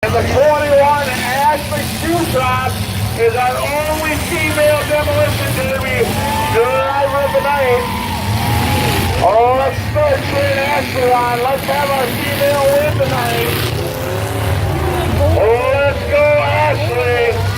The 21 Ashley Shoetrop is our only female demolition derby driver of the night. Oh, let's start cheering Ashley on. Let's have our female win tonight. Oh, let's go Ashley.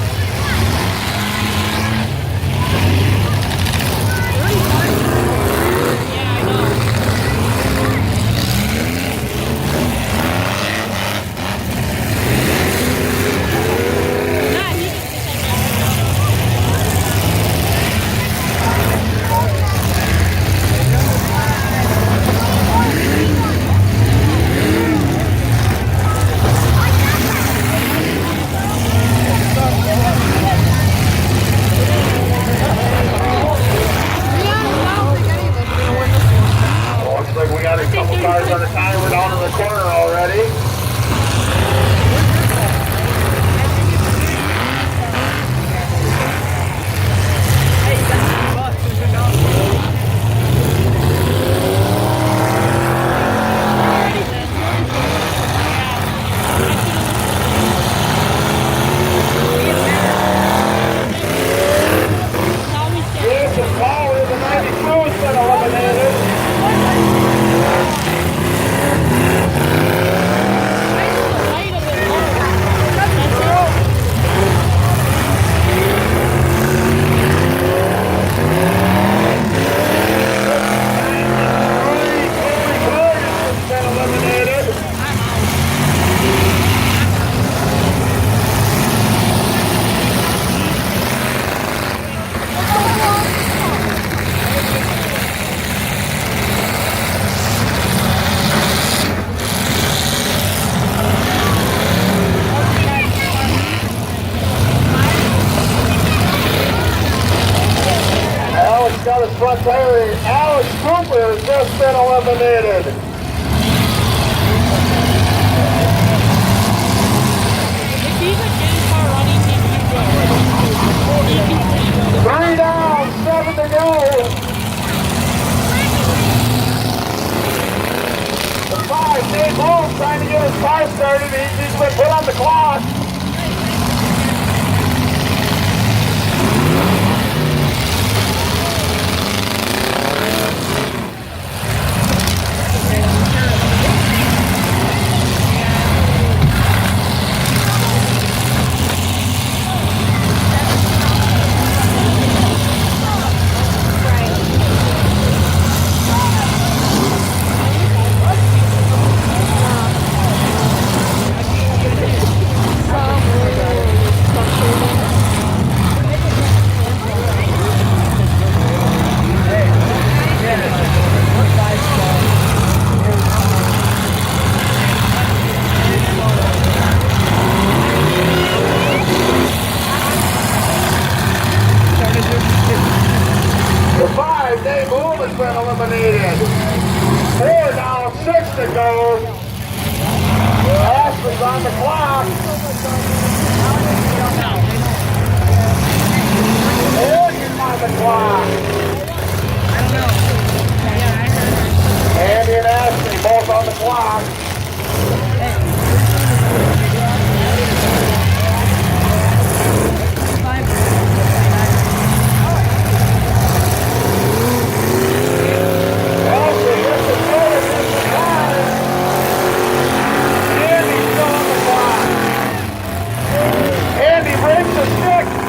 Cars on the timer down in the corner already. Jason Power, the 92 has been eliminated. Got his front tire. Alex Cooper has just been eliminated. Three down, 7 to go. The 5, Dave Holmes trying to get his car started. He's been put on the clock. Dave Boom has been eliminated. 4 down, 6 to go. Ashley's on the clock. Andy's on the clock. Andy and Ashley both on the clock.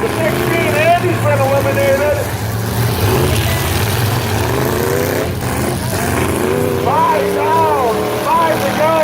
The 16, Andy's been eliminated. 5 down, 5 to go.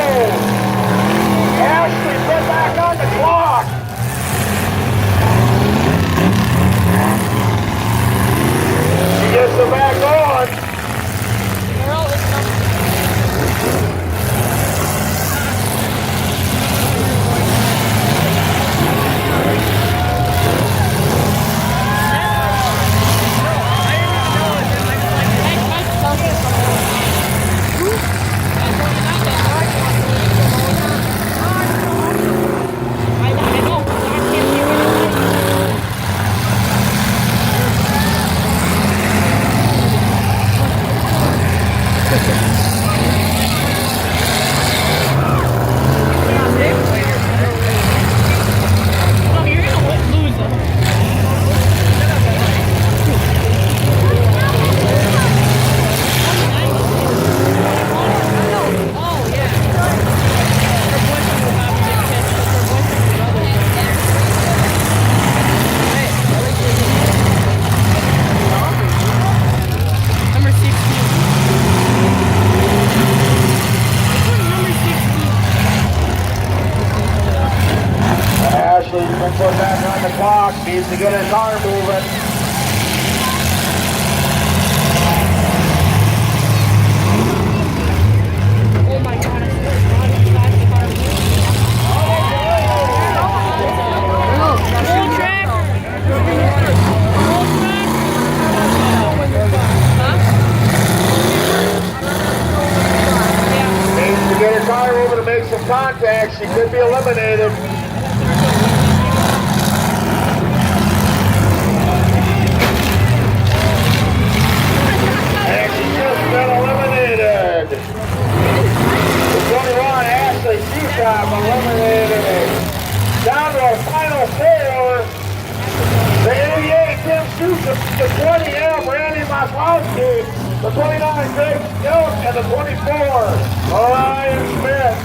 Ashley's been put back on the clock. Needs to get his car moving. Oh my god, I swear to God, it's fast the car moving. Roll track! Needs to get his car over to make some contact. She could be eliminated. And she's just been eliminated. The 21 Ashley Seashop eliminated. Down to our final four. The 88 Tim Shusha, the 20 Randy Maslowski, the 29 Greg Stone, and the 24 Ryan Smith.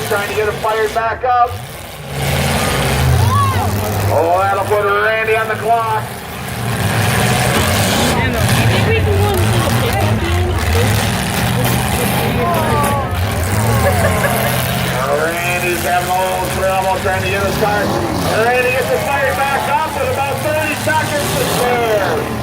Trying to get him fired back up. Oh, that'll put Randy on the clock. Randy's having a little trouble trying to get a start. Randy gets him fired back up with about 30 seconds to spare.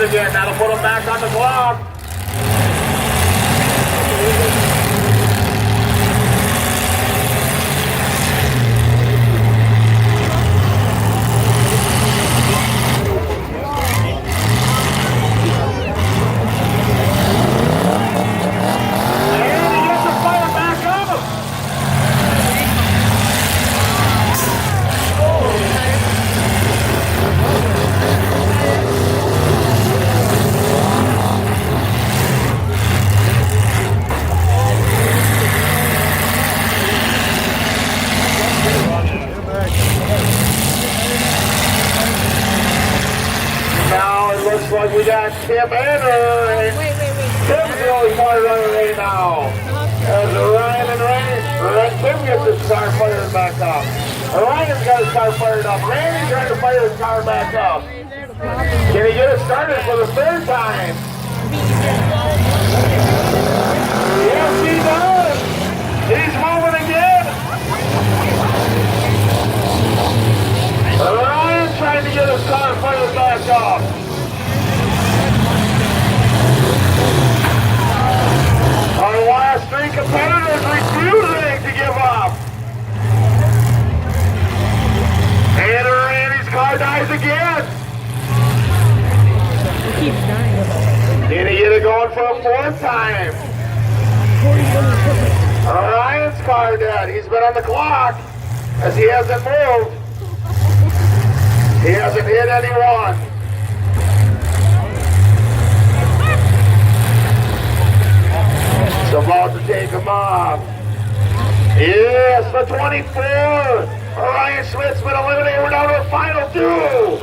again. That'll put him back on the clock. Now it looks like we got Tim Enter. Wait. Tim's the only car running right now. As Ryan and Randy, Tim gets his car fired back up. Ryan's got his car fired up. Randy's trying to fire his car back up. Can he get it started for the third time? Yes, he does. He's moving again. Ryan's trying to get his car fired back up. Our last three competitors refusing to give up. And Randy's car dies again. It keeps dying. Can he get it going for a fourth time? Ryan's car dead. He's been on the clock as he hasn't moved. He hasn't hit anyone. It's about to take him off. Yes, the 24. Ryan Schmidt's been eliminated. We're down to the final two.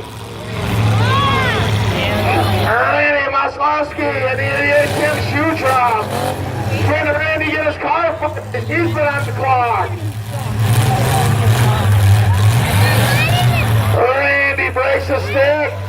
Randy Maslowski and the Tim Shutrop. Can Randy get his car fired? He's been on the clock. Randy breaks the stick.